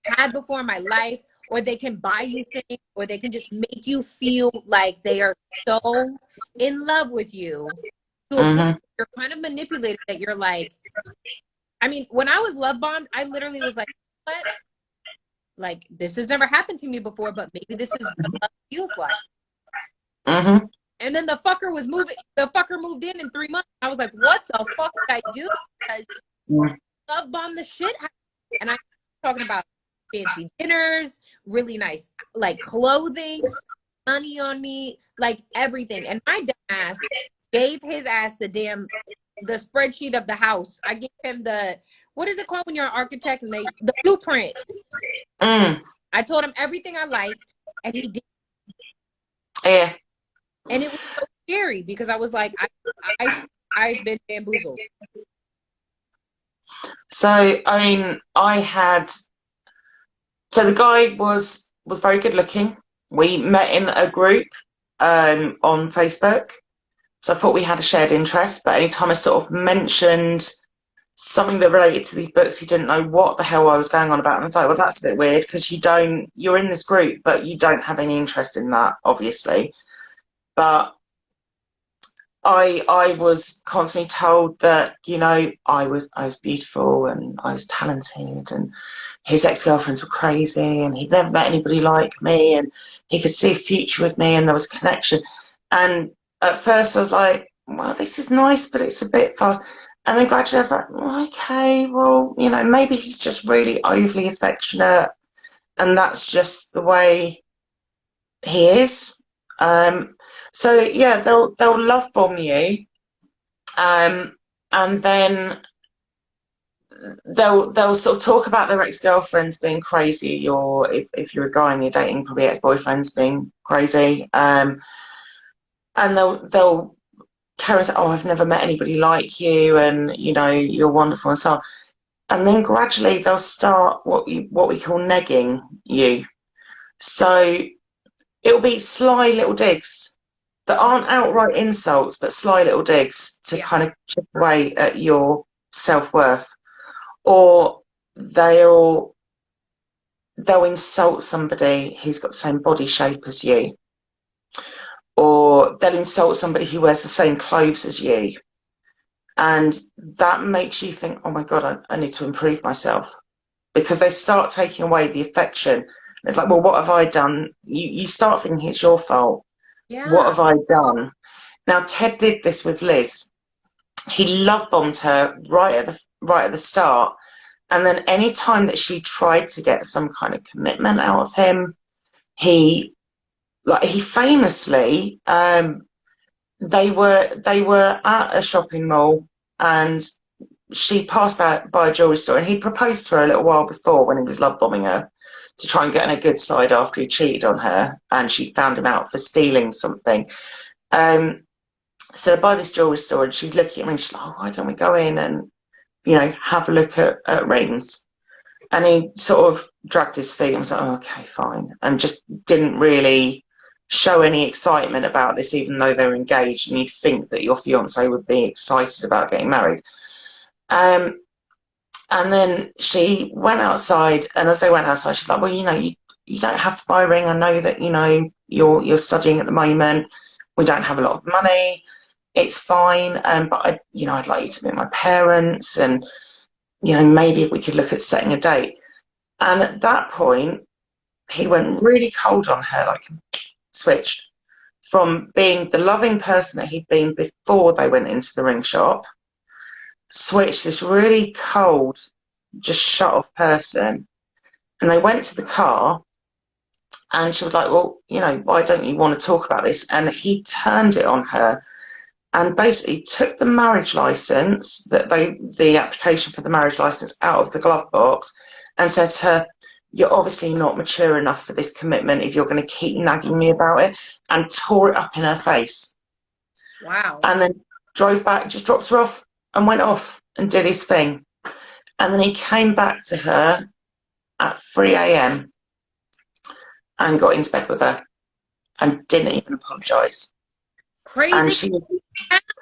had before in my life. Or they can buy you things, or they can just make you feel like they are so in love with you to a point Mm-hmm. where you're kind of manipulated that you're like, I mean, when I was love bombed, I literally was like, what? Like, this has never happened to me before, but maybe this is what love feels like. Mm-hmm. And then the fucker moved in 3 months. I was like, what the fuck did I do? Because Yeah. love bombed the shit out of me. And I'm talking about fancy dinners, really nice, like clothing, money on me, like everything. And my dumbass gave his ass the spreadsheet of the house. I gave him what is it called when you're an architect and the blueprint. Mm. I told him everything I liked, and he did. Yeah. And it was so scary because I was like, I've been bamboozled. So, I mean, so the guy was very good looking. We met in a group on Facebook. So I thought we had a shared interest, but anytime I sort of mentioned something that related to these books, he didn't know what the hell I was going on about. And I was like, well, that's a bit weird because you're in this group, but you don't have any interest in that, obviously. But I was constantly told that, I was beautiful and I was talented, and his ex-girlfriends were crazy and he'd never met anybody like me, and he could see a future with me and there was a connection. And at first I was like, well, this is nice, but it's a bit fast. And then gradually I was like, well, okay, well, maybe he's just really overly affectionate and that's just the way he is. So yeah, they'll love bomb you, and then they'll sort of talk about their ex-girlfriends being crazy, or if you're a guy and you're dating, probably ex-boyfriends being crazy, and they'll carry on, oh, I've never met anybody like you, and you're wonderful and so on. And then gradually they'll start what we call negging you. So it'll be sly little digs that aren't outright insults, but sly little digs to kind of chip away at your self-worth. Or they'll insult somebody who's got the same body shape as you, or they'll insult somebody who wears the same clothes as you, and that makes you think, oh my god, I need to improve myself, because they start taking away the affection. It's like, well, what have I done? You start thinking it's your fault. What Yeah. have I done? Now, Ted did this with Liz. He love bombed her right at the start, and then any time that she tried to get some kind of commitment out of him, he famously, they were at a shopping mall, and she passed by a jewelry store, and he proposed to her a little while before when he was love bombing her to try and get on her good side after he cheated on her, and she found him out for stealing something. So by this jewelry store, and she's looking at me, and she's like, oh, why don't we go in and have a look at rings? And he sort of dragged his feet and was like, oh, okay, fine, and just didn't really show any excitement about this, even though they were engaged, and you'd think that your fiance would be excited about getting married. And then she went outside, and as they went outside, she's like, well, you don't have to buy a ring. I know that, you're studying at the moment. We don't have a lot of money. It's fine. But I'd like you to meet my parents, and, maybe if we could look at setting a date. And at that point, he went really cold on her, like switched from being the loving person that he'd been before they went into the ring shop, switched this really cold, just shut off person. And they went to the car, and she was like, well, why don't you want to talk about this? And he turned it on her and basically took the marriage license, the application for the marriage license, out of the glove box and said to her, you're obviously not mature enough for this commitment if you're going to keep nagging me about it, and tore it up in her face. Wow. And then drove back, just dropped her off and went off and did his thing. And then he came back to her at 3 a.m. and got into bed with her. and didn't even apologise. And Crazy, she,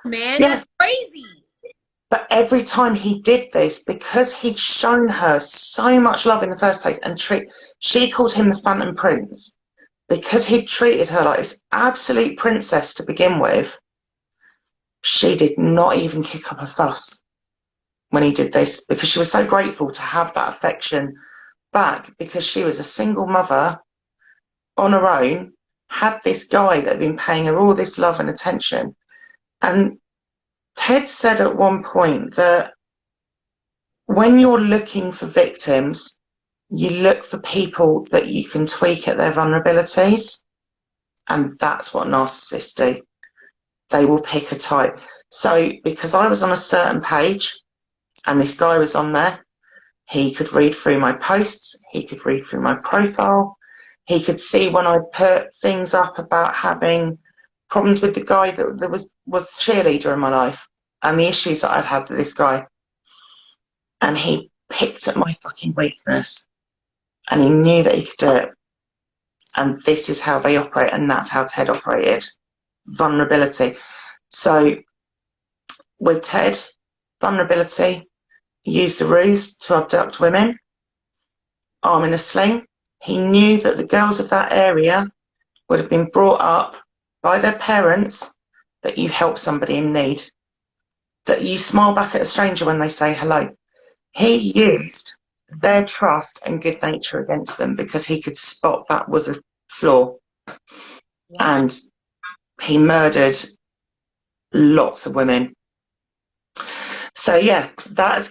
man. yeah, That's crazy. but every time he did this, because he'd shown her so much love in the first place, and she called him the Phantom Prince, because he'd treated her like this absolute princess to begin with, she did not even kick up a fuss when he did this, because she was so grateful to have that affection back, because she was a single mother on her own, had this guy that had been paying her all this love and attention. And Ted said at one point that when you're looking for victims, you look for people that you can tweak at their vulnerabilities. And that's what narcissists do. They will pick a type. So because I was on a certain page and this guy was on there, he could read through my posts, he could read through my profile, he could see when I put things up about having problems with the guy that was the cheerleader in my life and the issues that I'd had with this guy. And he picked at my fucking weakness and he knew that he could do it. And this is how they operate, and that's how Ted operated. Vulnerability. So with Ted, vulnerability, he used the ruse to abduct women, arm in a sling. He knew that the girls of that area would have been brought up by their parents that you help somebody in need, that you smile back at a stranger when they say hello. He used their trust and good nature against them because he could spot that was a flaw. Wow. And he murdered lots of women. So yeah, that's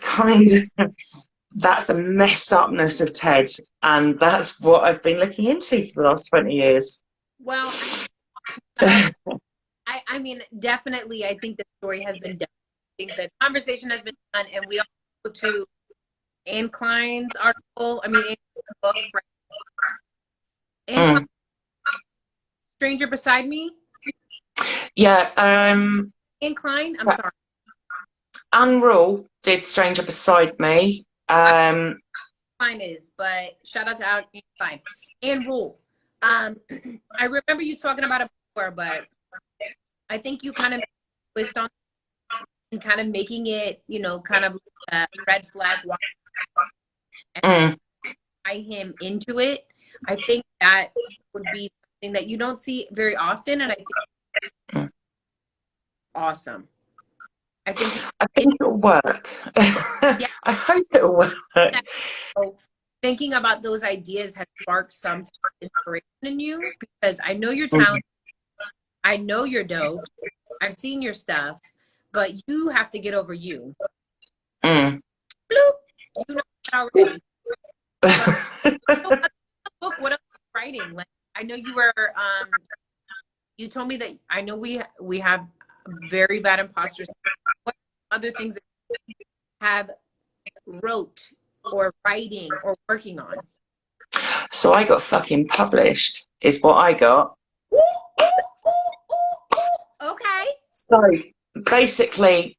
that's the messed upness of Ted, and that's what I've been looking into for the last 20 years. Well, I mean, definitely, I think the story has been done. I think the conversation has been done, and we all go to Anne Klein's article. I mean, Anne book, right? Anne Klein, Stranger Beside Me. Yeah. Anne Klein. I'm sorry. Anne Rule did Stranger Beside Me. Klein is, but shout out to Anne Klein. Anne Rule. I remember you talking about it before, but I think you kind of twist on and kind of making it, you know, kind of a red flag and tie him into it. I think that would be something that you don't see very often, and I think awesome. I think it'll work. Yeah. I hope it'll work. So thinking about those ideas has sparked some inspiration in you, because I know you're talented. I know you're dope. I've seen your stuff, but you have to get over you. Bloop. You know that already. Book, what else are you writing? Like, I know you were you told me that I know we have very bad imposters. What other things that you have wrote or writing or working on? So I got fucking published, is what I got. Okay. So basically,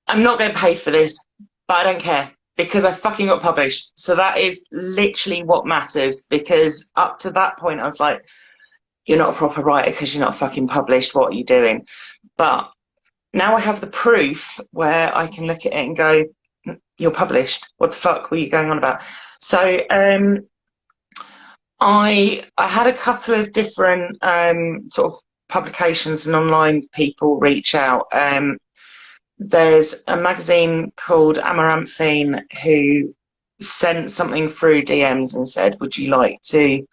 I'm not going to pay for this, but I don't care because I fucking got published. So that is literally what matters, because up to that point, I was like, you're not a proper writer because you're not fucking published. What are you doing? But now I have the proof where I can look at it and go, you're published. What the fuck were you going on about? So I had a couple of different sort of publications and online people reach out. There's a magazine called Amaranthine who sent something through DMs and said, would you like to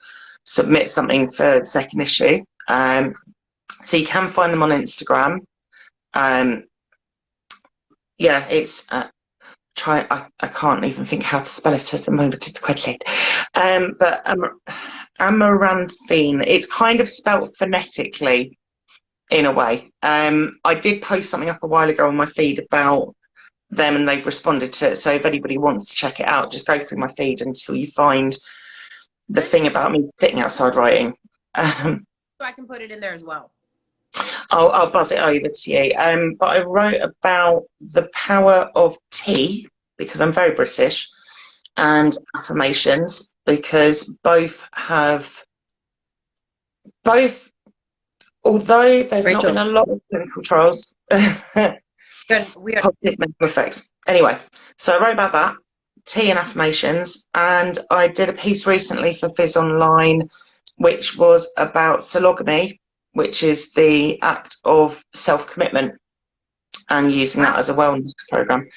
submit something for the second issue? So you can find them on Instagram. Yeah, it's I can't even think how to spell it at the moment, it's quite late. But Amaranthine, it's kind of spelt phonetically in a way. I did post something up a while ago on my feed about them and they've responded to it. So if anybody wants to check it out, just go through my feed until you find the thing about me sitting outside writing. So I can put it in there as well. I'll buzz it over to you. But I wrote about the power of tea, because I'm very British, and affirmations, because both have both, although there's not been Rachel, a lot of clinical trials, we are. positive mental effects. Anyway, so I wrote about that, tea and affirmations, and I did a piece recently for Viz Online, which was about sologamy, which is the act of self-commitment, and using that as a wellness program.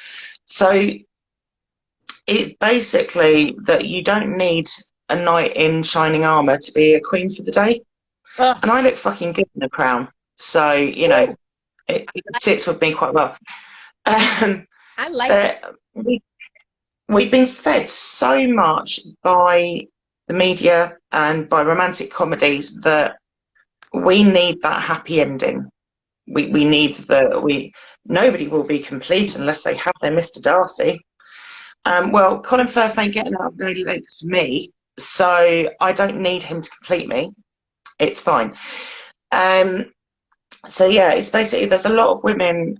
So it basically that you don't need a knight in shining armor to be a queen for the day. Ugh. And I look fucking good in a crown. So, it sits with me quite well. I like that. But we've been fed so much by the media and by romantic comedies that we need that happy ending. We need nobody will be complete unless they have their Mr. Darcy. Well, Colin Firth ain't getting out of early lakes for me, so I don't need him to complete me. It's fine. So yeah, it's basically there's a lot of women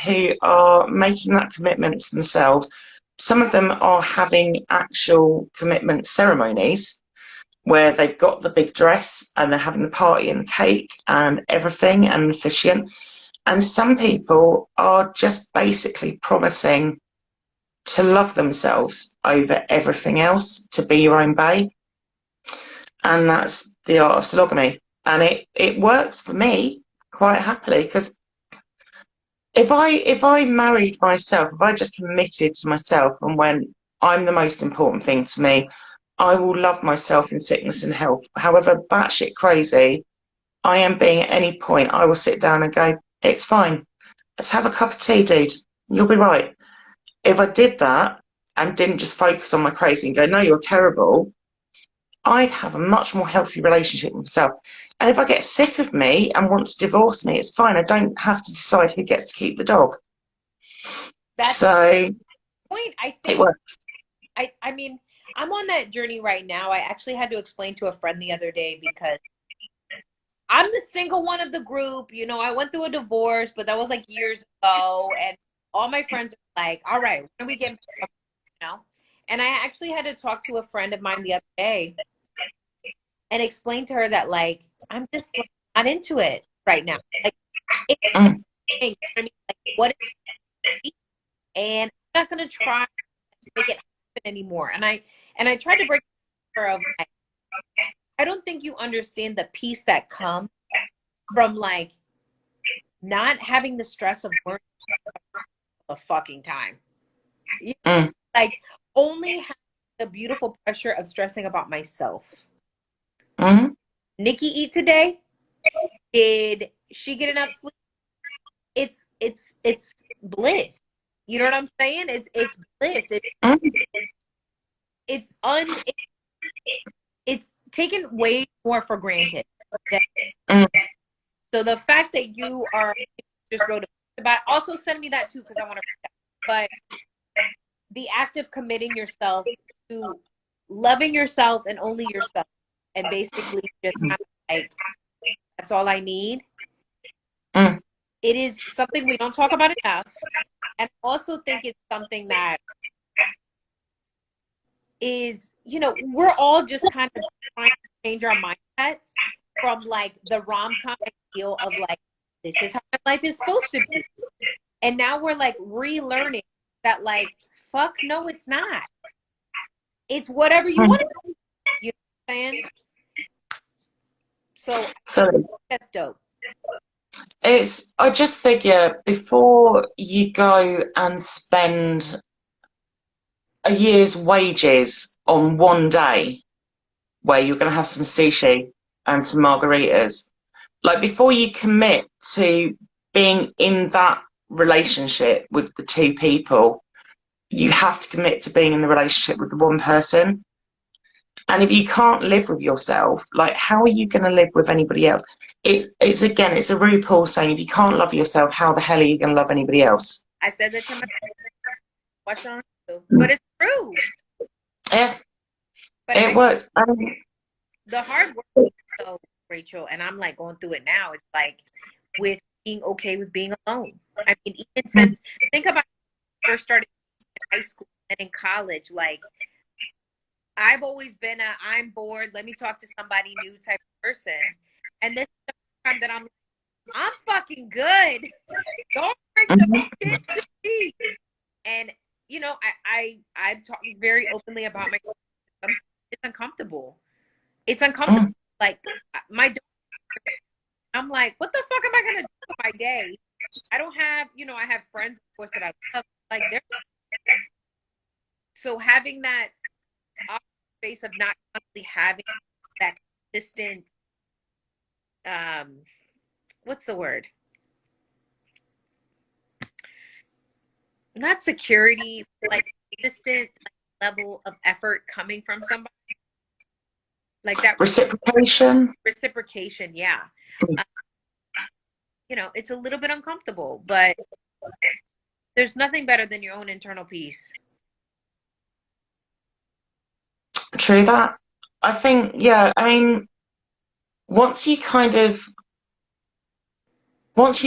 who are making that commitment to themselves. Some of them are having actual commitment ceremonies where they've got the big dress and they're having the party and the cake and everything and officiant. And some people are just basically promising to love themselves over everything else, to be your own bae. And that's the art of sologamy. And it works for me quite happily, because if I married myself, if I just committed to myself and went, I'm the most important thing to me, I will love myself in sickness and health. However batshit crazy I am being at any point, I will sit down and go, it's fine. Let's have a cup of tea, dude. You'll be right. If I did that and didn't just focus on my crazy and go, no, you're terrible, I'd have a much more healthy relationship with myself. And if I get sick of me and want to divorce me, it's fine. I don't have to decide who gets to keep the dog. That's So the point. I it think works. I mean, I'm on that journey right now. I actually had to explain to a friend the other day because I'm the single one of the group. You know, I went through a divorce, but that was like years ago. And all my friends are like, all right, when are we getting back up?" You know? And I actually had to talk to a friend of mine the other day and explain to her that, like, I'm just like, not into it right now. Like, it's Mm, you know what I mean? Like, what is it? And I'm not going to try to make it happen anymore. And I tried to break her of like, I don't think you understand the peace that comes from like not having the stress of learning the fucking time. You know, mm, like only having the beautiful pressure of stressing about myself. mm, Nikki eat today? Did she get enough sleep? It's bliss. You know what I'm saying? It's bliss. mm, It's un it, it's taken way more for granted. mm. So the fact that you are just wrote about, also send me that too because I want to read that. But the act of committing yourself to loving yourself and only yourself, and basically just kind of like that's all I need. Mm. It is something we don't talk about enough, and I also think it's something that is, you know, we're all just kind of trying to change our mindsets from like the rom-com ideal of like this is how my life is supposed to be. And now we're like relearning that like fuck no it's not. It's whatever you Mm. want to do. You know what I'm saying? So So that's dope. I just figure before you go and spend a year's wages on one day where you're going to have some sushi and some margaritas, like before you commit to being in that relationship with the two people, you have to commit to being in the relationship with the one person. And if you can't live with yourself, like how are you going to live with anybody else? It's again, it's a RuPaul saying, if you can't love yourself, how the hell are you going to love anybody else? I said that to my watch on YouTube, but it's true. Yeah, But it works. the hard work though, Rachel, and I'm like going through it now. It's like with being okay with being alone. I mean, even since think about when I first started in high school and in college, like I've always been a I'm bored, let me talk to somebody new type of person. And this is the time that I'm fucking good. Don't bring the shit to me. And you know, I've talked very openly about my. It's uncomfortable. It's uncomfortable. Like my, I'm like, what the fuck am I gonna do with my day? I don't have, you know, I have friends, of course, that I love. Like, so having that space of not constantly having that consistent, what's the word? Not security, like consistent level of effort coming from somebody. Like that Reciprocation. Yeah. You know, it's a little bit uncomfortable, but there's nothing better than your own internal peace. True that. I think, yeah, I mean, once you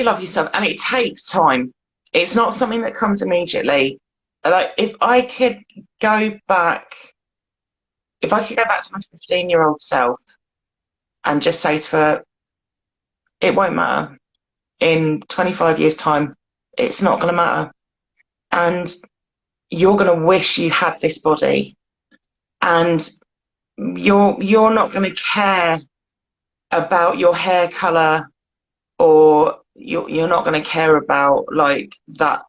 love yourself, and it takes time, it's not something that comes immediately. Like, if I could go back to my 15-year-old self and just say to her, it won't matter. In 25 years' time, it's not going to matter. And you're going to wish you had this body. And you're not going to care about your hair color, or you're not going to care about like that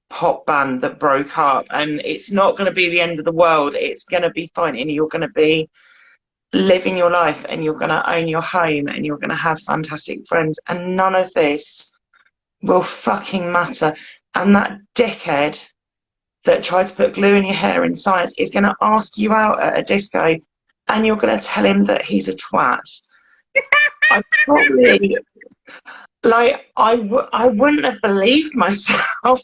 pop band that broke up, and it's not going to be the end of the world. It's going to be fine, and you're going to be living your life, and you're going to own your home, and you're going to have fantastic friends, and none of this will fucking matter. And that dickhead that tried to put glue in your hair in science is going to ask you out at a disco, and you're going to tell him that he's a twat. I probably, like, I wouldn't have believed myself,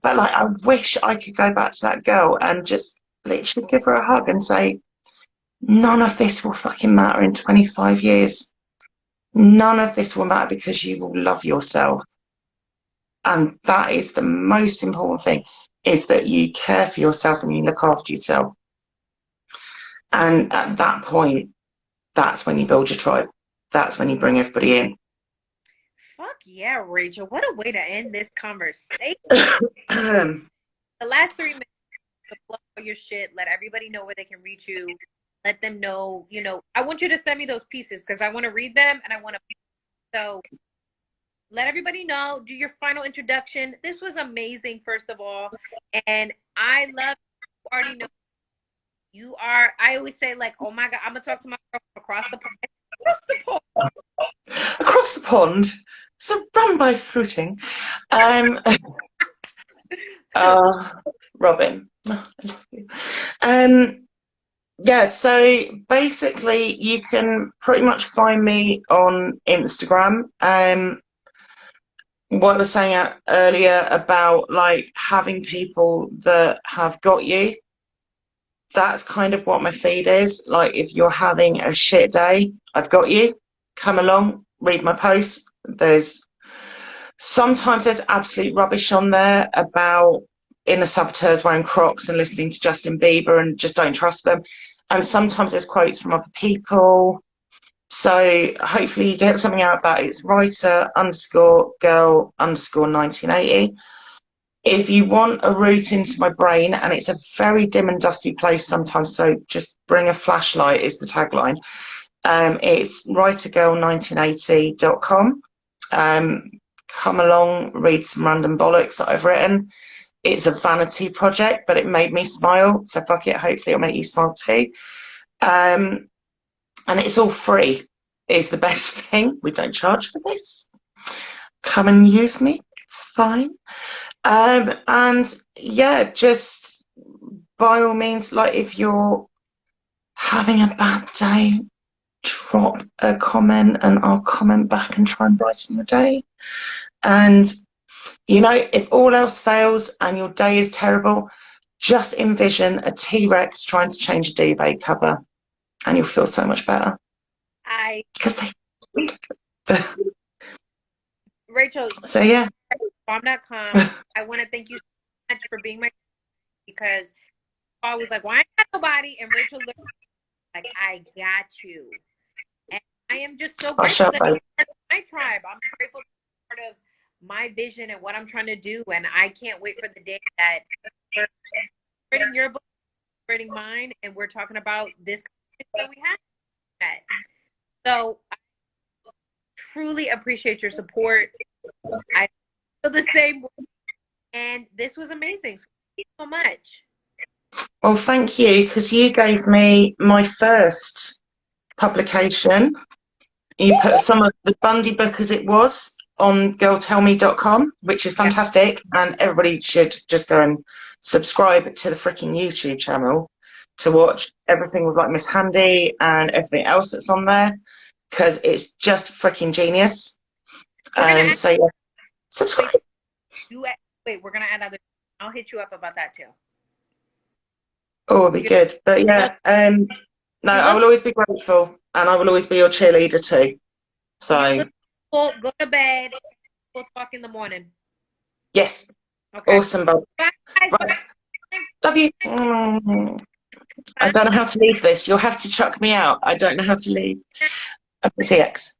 but like, I wish I could go back to that girl and just literally give her a hug and say, none of this will fucking matter in 25 years. None of this will matter, because you will love yourself. And that is the most important thing, is that you care for yourself and you look after yourself. And at that point, that's when you build your tribe. That's when you bring everybody in. Fuck yeah, Rachel. What a way to end this conversation. The last 3 minutes, plug all your shit. Let everybody know where they can reach you. Let them know, you know, I want you to send me those pieces because I want to read them and I want to. So let everybody know. Do your final introduction. This was amazing, first of all. And I love, you already know you are. I always say, like, oh my God, I'm going to talk to my girl across the pond. Across the pond. Across the pond. So run by fruiting. Robin. Oh, I love you. Yeah, so basically you can pretty much find me on Instagram. What I was saying earlier about like having people that have got you, that's kind of what my feed is. Like, if you're having a shit day, I've got you. Come along, read my posts. Sometimes there's absolute rubbish on there about inner saboteurs wearing Crocs and listening to Justin Bieber and just don't trust them. And sometimes there's quotes from other people. So hopefully you get something out of that. It's writer_girl_1980. If you want a route into my brain, and it's a very dim and dusty place sometimes, so just bring a flashlight is the tagline. It's writergirl1980.com. Come along, read some random bollocks that I've written. It's a vanity project, but it made me smile, so fuck it. Hopefully it'll make you smile too. And it's all free, is the best thing. We don't charge for this. Come and use me, it's fine. And yeah, just by all means, like, if you're having a bad day, drop a comment and I'll comment back and try and brighten your day. And you know, if all else fails and your day is terrible, just envision a T-Rex trying to change a duvet cover, and you'll feel so much better. Because they. Rachel. So yeah. Bomb.com. I want to thank you so much for being my, because I was like, why ain't got nobody? And Rachel, like, I got you. And I am just so I'll grateful shut that up. you're part of my tribe. I'm grateful that you're part of my vision and what I'm trying to do. And I can't wait for the day that we're reading your book, reading mine, and we're talking about this that we have met. So I truly appreciate your support. I feel the same way, and this was amazing. So thank you so much. Well, thank you, because you gave me my first publication. You put some of the Bundy book as it was on girltellme.com, which is Yeah. fantastic. And everybody should just go and subscribe to the freaking YouTube channel to watch everything with like Miss Handy and everything else that's on there, because it's just freaking genius. We're gonna add, So yeah, subscribe. wait, wait, we're gonna add other. I'll hit you up about that too. Oh, it'll be good. But yeah, no, You I look, will always be grateful, and I will always be your cheerleader too. you So look cool. Go to bed. We'll talk in the morning. yes, Okay. awesome, Bob. Bye, guys. Right, love you. I Bye. don't know how to leave this. You'll have to chuck me out. I don't know how to leave. CX.